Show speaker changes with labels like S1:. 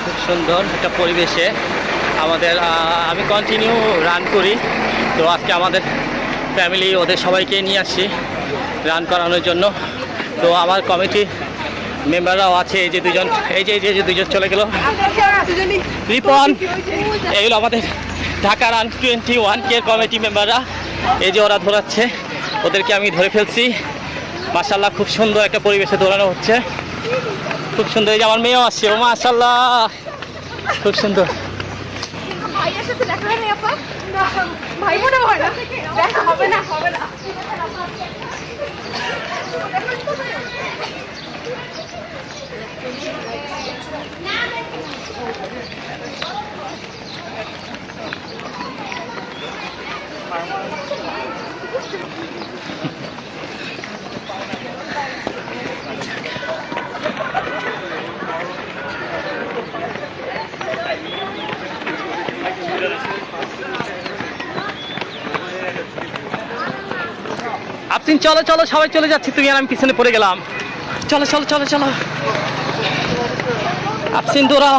S1: খুব সুন্দর একটা পরিবেশে আমাদের আমি কন্টিনিউ রান করি। তো আজকে আমাদের ফ্যামিলি ওদের সবাইকে নিয়ে আসছি রান করানোর জন্য। তো আমার কমিটি মেম্বাররাও আছে, এই যে দুজন, এই যে দুজন চলে গেল, রিপন। এইগুলো আমাদের ঢাকা রান 21K কমিটি মেম্বাররা। এই যে ওরা দৌড়াচ্ছে, ওদেরকে আমি ধরে ফেলছি। মাশাআল্লাহ খুব সুন্দর একটা পরিবেশে দৌড়ানো হচ্ছে, খুব সুন্দর। এই যে আমার মেয়েও আসছে, ও মাশাআল্লাহ খুব সুন্দর।
S2: ভাইয়ের সাথে দেখা হয় না আপা? না, ভাই মনে হয় না, দেখা হবে না, হবে না।
S1: আফসিন চলো চলো, সবাই চলে যাচ্ছি, তুমি আর আমি পিছনে পড়ে গেলাম। চলো চলো চলো চলো, আফসিন দৌড়াও।